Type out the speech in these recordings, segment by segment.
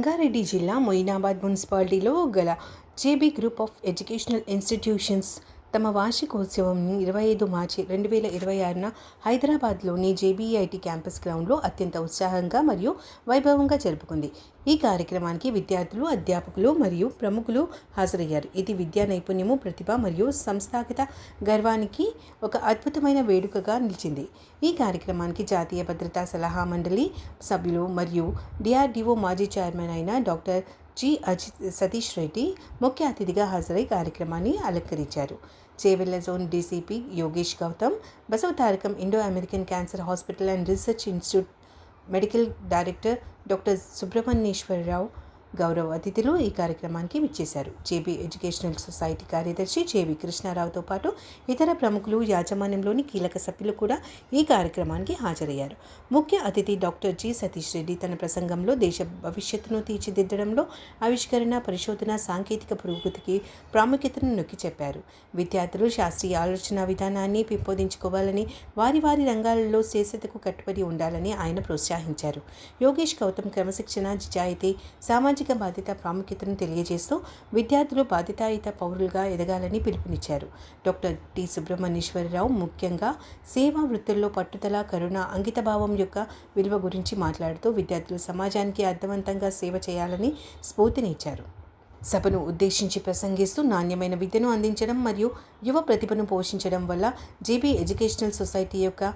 రంగారెడ్డి జిల్లా మొయినాబాద్ మున్సిపాలిటీలో గల JB group of educational institutions తమ వార్షికోత్సవంని 25 మార్చి 2026న హైదరాబాద్లోని జేబీఐటీ క్యాంపస్ గ్రౌండ్లో అత్యంత ఉత్సాహంగా మరియు వైభవంగా జరుపుకుంది. ఈ కార్యక్రమానికి విద్యార్థులు, అధ్యాపకులు మరియు ప్రముఖులు హాజరయ్యారు. ఇది విద్యా నైపుణ్యము, ప్రతిభ మరియు సంస్థాగత గర్వానికి ఒక అద్భుతమైన వేడుకగా నిలిచింది. ఈ కార్యక్రమానికి జాతీయ భద్రతా సలహా మండలి సభ్యులు మరియు డిఆర్డీఓ మాజీ చైర్మన్ అయిన డాక్టర్ జి సతీష్ రెడ్డి ముఖ్య అతిథిగా హాజరై కార్యక్రమాన్ని అలంకరించారు. Chevella zone DCP Yogesh Gautam, Basavatarakam Indo American cancer hospital and research institute medical director doctor Subrahmanyeswararao గౌరవ అతిథులు ఈ కార్యక్రమానికి విచ్చేశారు. జేబీ ఎడ్యుకేషనల్ సొసైటీ కార్యదర్శి జేవి కృష్ణారావుతో పాటు ఇతర ప్రముఖులు, యాజమాన్యంలోని కీలక సభ్యులు కూడా ఈ కార్యక్రమానికి హాజరయ్యారు. ముఖ్య అతిథి డాక్టర్ జి సతీష్ రెడ్డి తన ప్రసంగంలో దేశ భవిష్యత్తును తీర్చిదిద్దడంలో ఆవిష్కరణ, పరిశోధన, సాంకేతిక పురోగతికి ప్రాముఖ్యతను నొక్కి చెప్పారు. విద్యార్థులు శాస్త్రీయ ఆలోచన విధానాన్ని పెంపొందించుకోవాలని, వారి రంగాలలో శ్రేష్టతకు కట్టుబడి ఉండాలని ఆయన ప్రోత్సహించారు. యోగేష్ గౌతమ్ క్రమశిక్షణ, నిజాయితీ, సామాజిక బాధ్యత ప్రాముఖ్యతను తెలియజేస్తూ విద్యార్థులు బాధ్యతాయుత పౌరులుగా ఎదగాలని పిలుపునిచ్చారు. డాక్టర్ టి సుబ్రహ్మణ్యేశ్వరరావు ముఖ్యంగా సేవా వృత్తుల్లో పట్టుదల, కరుణ, అంకితభావం యొక్క విలువ గురించి మాట్లాడుతూ విద్యార్థులు సమాజానికి అర్థవంతంగా సేవ చేయాలని స్ఫూర్తినిచ్చారు. సభను ఉద్దేశించి ప్రసంగిస్తూ నాణ్యమైన విద్యను అందించడం మరియు యువ ప్రతిభను పోషించడం వల్ల జేబీ ఎడ్యుకేషనల్ సొసైటీ యొక్క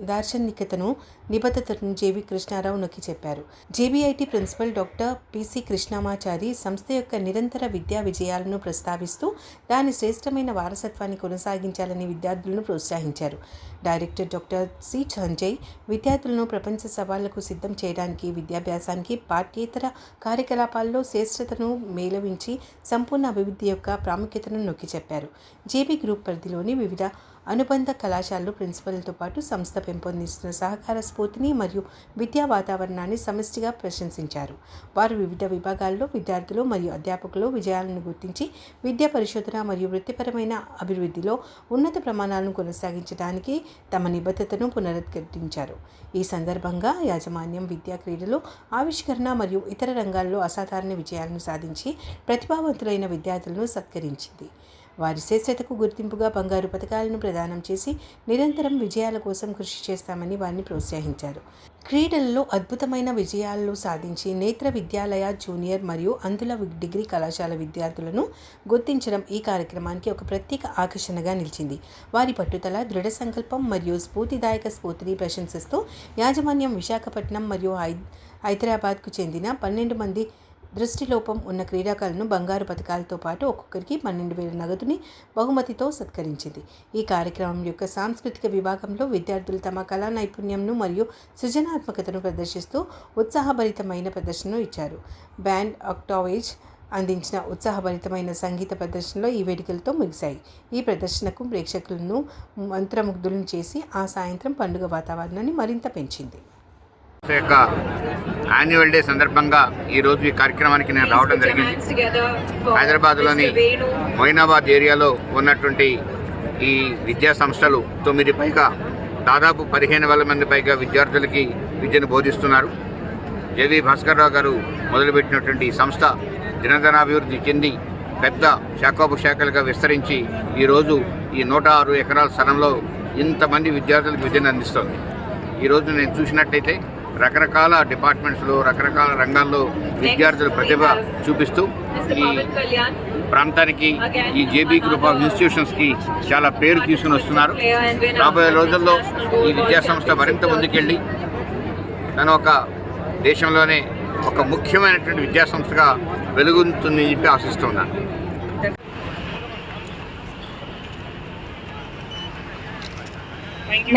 దార్శనికతను, నిబద్ధతను జేవి కృష్ణారావు నొక్కి చెప్పారు. జేబీఐటీ ప్రిన్సిపల్ డాక్టర్ పిసి కృష్ణమాచారి సంస్థ యొక్క నిరంతర విద్యా విజయాలను ప్రస్తావిస్తూ దాని శ్రేష్టమైన వారసత్వాన్ని కొనసాగించాలని విద్యార్థులను ప్రోత్సహించారు. డైరెక్టర్ డాక్టర్ సి సంజయ్ విద్యార్థులను ప్రపంచ సవాళ్లకు సిద్ధం చేయడానికి, విద్యాభ్యాసానికి, పాఠ్యేతర కార్యకలాపాల్లో శ్రేష్టతను మేళవించి సంపూర్ణ అభివృద్ధి యొక్క ప్రాముఖ్యతను నొక్కి చెప్పారు. జేబీ గ్రూప్ పరిధిలోని వివిధ అనుబంధ కళాశాలలు ప్రిన్సిపల్తో పాటు సంస్థ పెంపొందిస్తున్న సహకార స్ఫూర్తిని మరియు విద్యా వాతావరణాన్ని సమిష్టిగా ప్రశంసించారు. వారు వివిధ విభాగాల్లో విద్యార్థులు మరియు అధ్యాపకులు విజయాలను గుర్తించి విద్యా పరిశోధన మరియు వృత్తిపరమైన అభివృద్ధిలో ఉన్నత ప్రమాణాలను కొనసాగించడానికి తమ నిబద్ధతను పునరుద్ఘాటించారు. ఈ సందర్భంగా యాజమాన్యం విద్యా, క్రీడలు, ఆవిష్కరణ మరియు ఇతర రంగాల్లో అసాధారణ విజయాలను సాధించి ప్రతిభావంతులైన విద్యార్థులను సత్కరించింది. వారి శ్రేష్టతకు గుర్తింపుగా బంగారు పతకాలను ప్రదానం చేసి నిరంతరం విజయాల కోసం కృషి చేస్తామని వారిని ప్రోత్సహించారు. క్రీడలలో అద్భుతమైన విజయాలు సాధించి నేత్ర విద్యాలయ, జూనియర్ మరియు అందుల డిగ్రీ కళాశాల విద్యార్థులను గుర్తించడం ఈ కార్యక్రమానికి ఒక ప్రత్యేక ఆకర్షణగా నిలిచింది. వారి పట్టుదల, దృఢ సంకల్పం మరియు స్ఫూర్తిదాయక స్ఫూర్తిని ప్రశంసిస్తూ యాజమాన్యం విశాఖపట్నం మరియు హైదరాబాద్కు చెందిన 12 మంది దృష్టిలోపం ఉన్న క్రీడాకారులను బంగారు పతకాలతో పాటు ఒక్కొక్కరికి 12,000 నగదుని బహుమతితో సత్కరించింది. ఈ కార్యక్రమం యొక్క సాంస్కృతిక విభాగంలో విద్యార్థులు తమ కళా నైపుణ్యంను మరియు సృజనాత్మకతను ప్రదర్శిస్తూ ఉత్సాహభరితమైన ప్రదర్శనను ఇచ్చారు. బ్యాండ్ ఆక్టావేజ్ అందించిన ఉత్సాహభరితమైన సంగీత ప్రదర్శనలో ఈ వేడుకలతో ముగిశాయి. ఈ ప్రదర్శనకు ప్రేక్షకులను మంత్రముగ్ధులను చేసి ఆ సాయంత్రం పండుగ వాతావరణాన్ని మరింత పెంచింది. యొక్క యాన్యువల్ డే సందర్భంగా ఈరోజు ఈ కార్యక్రమానికి నేను రావడం జరిగింది. హైదరాబాద్లోని మొయినాబాద్ ఏరియాలో ఉన్నటువంటి ఈ విద్యా సంస్థలు 9 పైగా దాదాపు 15,000 మంది పైగా విద్యార్థులకి విద్యను బోధిస్తున్నారు. జేవి భాస్కర్రావు గారు మొదలుపెట్టినటువంటి ఈ సంస్థ దినదినాభివృద్ధి చెంది పెద్ద శాఖోపశాఖలుగా విస్తరించి ఈరోజు ఈ 106 ఎకరాల స్థలంలో ఇంతమంది విద్యార్థులకు విద్యను అందిస్తోంది. ఈరోజు నేను చూసినట్టయితే రకరకాల డిపార్ట్మెంట్స్లో, రకరకాల రంగాల్లో విద్యార్థుల ప్రతిభ చూపిస్తూ ఈ ప్రాంతానికి, ఈ జేబీ గ్రూప్ ఆఫ్ ఇన్స్టిట్యూషన్స్కి చాలా పేరు తీసుకుని వస్తున్నారు. రాబోయే రోజుల్లో ఈ విద్యాసంస్థ మరింత ముందుకెళ్ళి తను ఒక దేశంలోనే ఒక ముఖ్యమైనటువంటి విద్యాసంస్థగా వెలుగుతుందని చెప్పి ఆశిస్తున్నాను.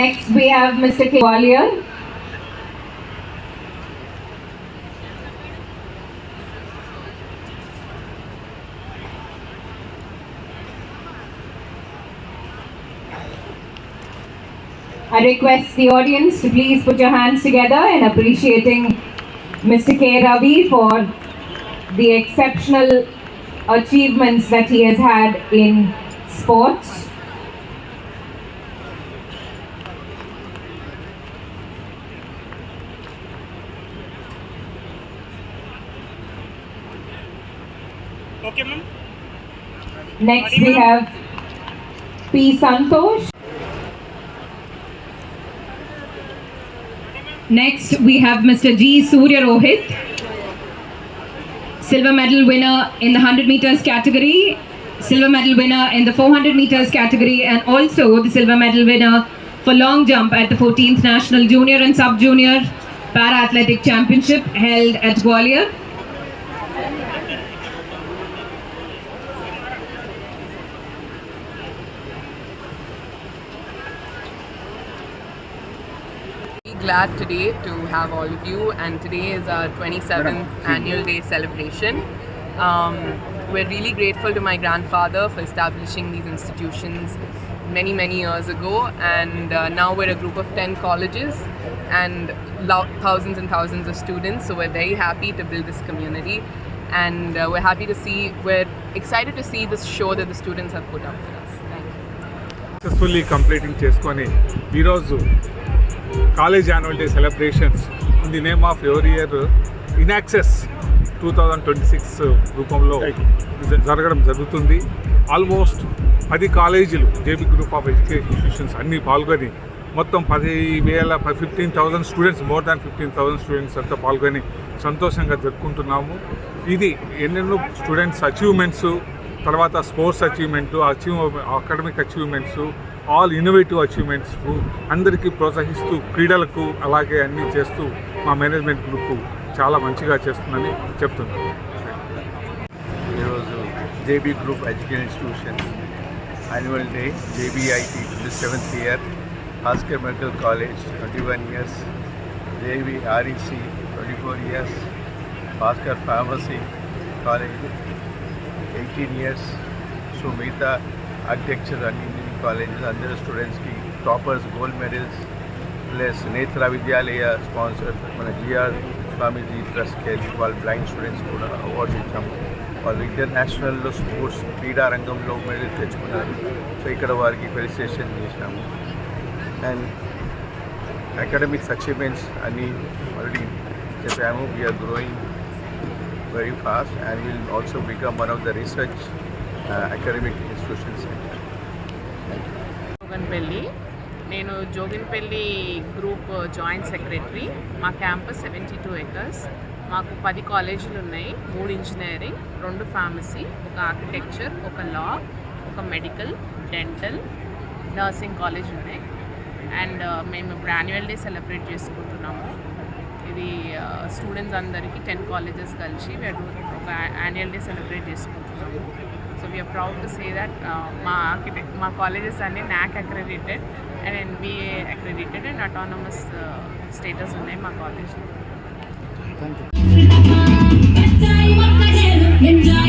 Next we have Mr. Kewalier. I request the audience to please put your hands together in appreciating Mr. K. Ravi for the exceptional achievements that he has had in sports. Okay, ma'am. Next we have P. Santosh. Next we have Mr. G. Surya Rohit, silver medal winner in the 100 meters category, silver medal winner in the 400 meters category, and also the silver medal winner for long jump at the 14th National Junior and Sub-Junior Para-Athletic Championship held at Gwalior. Glad today to have all of you, and today is our 27th annual day celebration. We're really grateful to my grandfather for establishing these institutions many years ago, and now we're a group of 10 colleges and thousands and thousands of students, so we're very happy to build this community, and we're excited to see this show that the students have put up for us. Thank you. Successfully completing చేసుకొని ఈరోజు college annual day celebrations in the name of every year ఇన్యాక్సెస్ 2026 రూపంలో జరగడం జరుగుతుంది. Almost 10 కాలేజీలు JB group of education institutions అన్నీ పాల్గొని మొత్తం 15,000 స్టూడెంట్స్, మోర్ దాన్ 15,000 స్టూడెంట్స్ అంతా పాల్గొని సంతోషంగా జరుపుకుంటున్నాము. ఇది ఎన్నెన్నో స్టూడెంట్స్ అచీవ్మెంట్స్, తర్వాత sports achievement, academic achievements, all innovative achievements అందరికీ ప్రోత్సహిస్తూ క్రీడలకు అలాగే అన్నీ చేస్తూ మా మేనేజ్మెంట్ గ్రూప్ చాలా మంచిగా చేస్తుందని చెప్తున్నాను. ఈరోజు JB group education institutions annual day, JBIT 7th year, Bhaskar medical college 21 years, JB REC 24 years, Bhaskar pharmacy college 18 years. So మిగతా ఆర్కిటెక్చర్ అన్ని కాలేజెస్ అందరు స్టూడెంట్స్కి టాపర్స్ గోల్డ్ మెడల్స్ ప్లస్ నేత్ర విద్యాలయ స్పాన్సర్ మన జిఆర్ స్వామీజీ ట్రస్ట్కి వెళ్ళి వాళ్ళ బ్లైండ్ స్టూడెంట్స్ కూడా అవార్డ్స్ ఇచ్చాము. వాళ్ళు ఇంటర్నేషనల్లో స్పోర్ట్స్ క్రీడా రంగంలో మెడల్ తెచ్చుకున్నారు. సో ఇక్కడ వారికి ఫెలిసిటేషన్ చేసినాము. అండ్ అకాడమిక్స్ అచీవ్మెంట్స్ అన్నీ ఆల్రెడీ చెప్పాము. We're growing very fast and will also become one of the research academic institutions. Joginpally, నేను జోగిన్పల్లి గ్రూప్ జాయింట్ సెక్రటరీ. మా క్యాంపస్ 72 acres. మాకు 10 కాలేజీలు ఉన్నాయి, 3 ఇంజనీరింగ్, 2 ఫార్మసీ, ఒక ఆర్కిటెక్చర్, ఒక లా, ఒక మెడికల్, డెంటల్, నర్సింగ్ కాలేజ్ ఉన్నాయి. అండ్ మేము ఇప్పుడు యాన్యువల్ డే సెలబ్రేట్ చేసుకుంటున్నాము. ఇది స్టూడెంట్స్ అందరికీ 10 కాలేజెస్ కలిసి ఒక యాన్యువల్ డే సెలబ్రేట్ చేసుకుంటున్నాము. So we are proud to say that my colleges are NAC accredited and NBA accredited and autonomous status ఉన్నాయి మా కాలేజ్. Enjoy